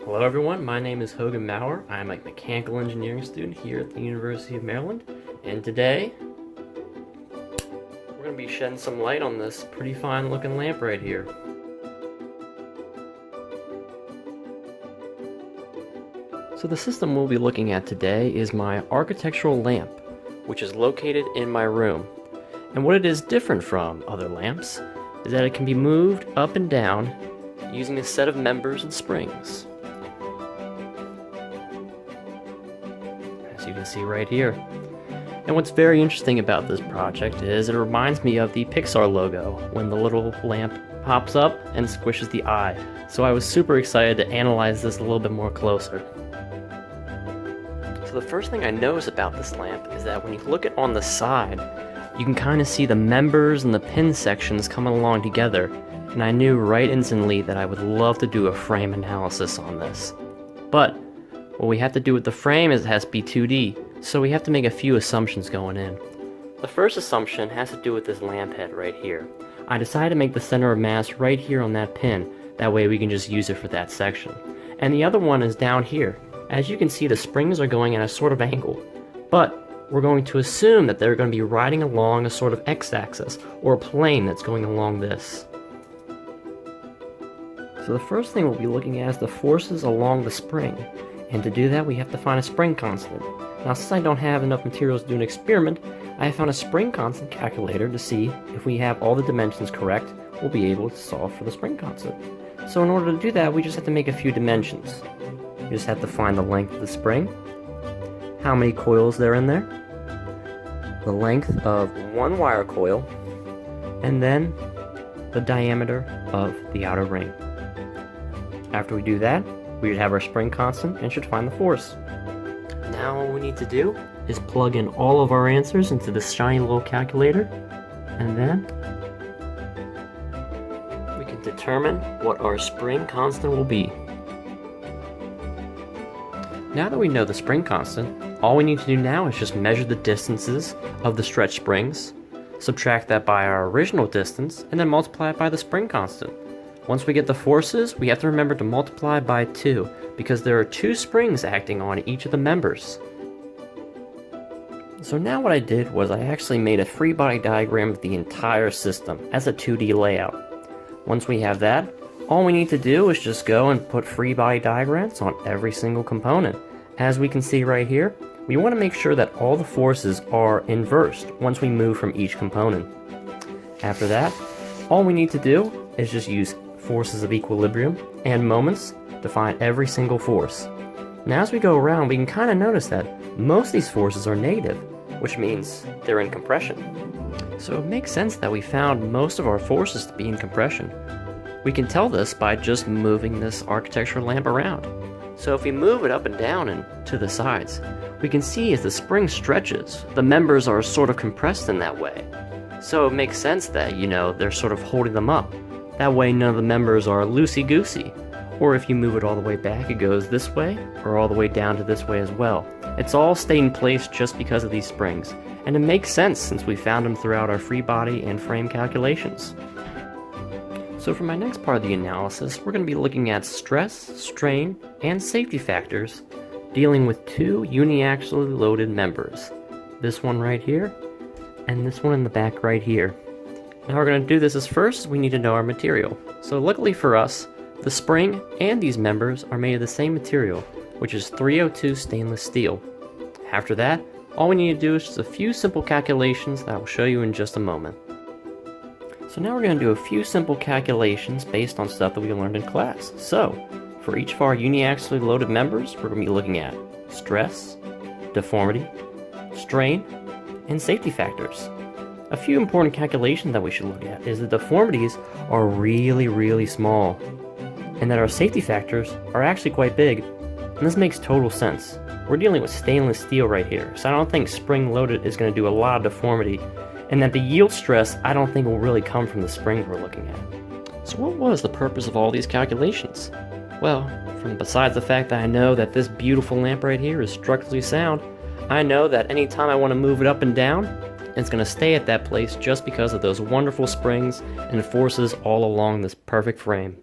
Hello everyone, my name is Hogan Maurer. I'm a mechanical engineering student here at the University of Maryland, and today we're going to be shedding some light on this pretty fine looking lamp right here. So the system we'll be looking at today is my architectural lamp, which is located in my room. And what it is different from other lamps is that it can be moved up and down using a set of members and springs. As you can see right here. And what's very interesting about this project is it reminds me of the Pixar logo when the little lamp pops up and squishes the eye. So I was super excited to analyze this a little bit more closer. So the first thing I notice about this lamp is that when you look at on the side, you can kind of see the members and the pin sections coming along together. And I knew right instantly that I would love to do a frame analysis on this. But what we have to do with the frame is it has to be 2D, so we have to make a few assumptions going in. The first assumption has to do with this lamp head right here. I decided to make the center of mass right here on that pin, that way we can just use it for that section. And the other one is down here. As you can see, the springs are going at a sort of angle, but we're going to assume that they're going to be riding along a sort of x-axis, or a plane that's going along this. So the first thing we'll be looking at is the forces along the spring. And to do that, we have to find a spring constant. Now, since I don't have enough materials to do an experiment, I found a spring constant calculator to see if we have all the dimensions correct, we'll be able to solve for the spring constant. So in order to do that, we just have to make a few dimensions. We just have to find the length of the spring, how many coils there in there, the length of one wire coil, and then the diameter of the outer ring. After we do that, we should have our spring constant and should find the force. Now what we need to do is plug in all of our answers into this shiny little calculator, and then we can determine what our spring constant will be. Now that we know the spring constant, all we need to do now is just measure the distances of the stretch springs, subtract that by our original distance, and then multiply it by the spring constant. Once we get the forces, we have to remember to multiply by 2, because there are 2 springs acting on each of the members. So now what I did was I actually made a free body diagram of the entire system as a 2D layout. Once we have that, all we need to do is just go and put free body diagrams on every single component. As we can see right here, we want to make sure that all the forces are inversed once we move from each component. After that, all we need to do is just use forces of equilibrium and moments to find every single force. Now as we go around, we can kind of notice that most of these forces are negative, which means they're in compression. So it makes sense that we found most of our forces to be in compression. We can tell this by just moving this architectural lamp around. So if we move it up and down and to the sides, we can see as the spring stretches, the members are sort of compressed in that way. So it makes sense that, they're sort of holding them up. That way none of the members are loosey-goosey. Or if you move it all the way back, it goes this way, or all the way down to this way as well. It's all stayed in place just because of these springs. And it makes sense since we found them throughout our free body and frame calculations. So for my next part of the analysis, we're going to be looking at stress, strain, and safety factors dealing with 2 uniaxially loaded members. This one right here, and this one in the back right here. Now we're going to do this as first, we need to know our material. So luckily for us, the spring and these members are made of the same material, which is 302 stainless steel. After that, all we need to do is just a few simple calculations that I will show you in just a moment. So now we're going to do a few simple calculations based on stuff that we learned in class. So, for each of our uniaxially loaded members, we're going to be looking at stress, deformity, strain, and safety factors. A few important calculations that we should look at is that deformities are really, really small, and that our safety factors are actually quite big, and this makes total sense. We're dealing with stainless steel right here, so I don't think spring-loaded is going to do a lot of deformity, and that the yield stress I don't think will really come from the springs we're looking at. So what was the purpose of all these calculations? Well, besides the fact that I know that this beautiful lamp right here is structurally sound, I know that anytime I want to move it up and down, it's going to stay at that place just because of those wonderful springs and forces all along this perfect frame.